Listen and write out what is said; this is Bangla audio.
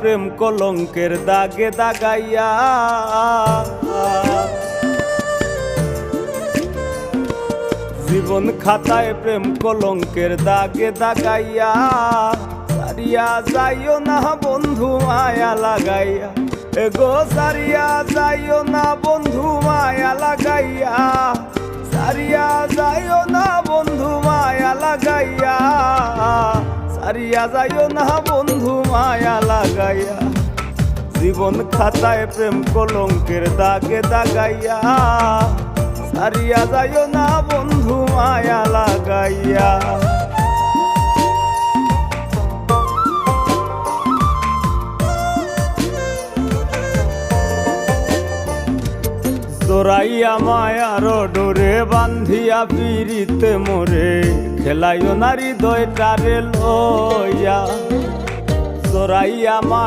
প্রেম কলঙ্কের দাগে দাগাইয়া, জীবন খাতায় প্রেম কলঙ্কের দাগে দাগাইয়া, সারিয়া যাইও না বন্ধু মায়া লাগাইয়া, এগো সারিয়া যাইও না বন্ধু মায়া লাগাইয়া, সারিয়া যাইও না বন্ধু মায়া লাগাইয়া, সারিয়া যাইও না বন্ধু মায়া লাগাইয়া, জীবন খাতায় প্রেম কলঙ্কের দাগে দাগাইয়া, সারিয়া যাইও না বন্ধু মায়া লাগাইয়া। জোরাইয়া মায়ার ডোরে বান্ধিয়া পিরিতে মোরে, খেলাইও নারী দয়টারে লইয়া, জোরাইয়া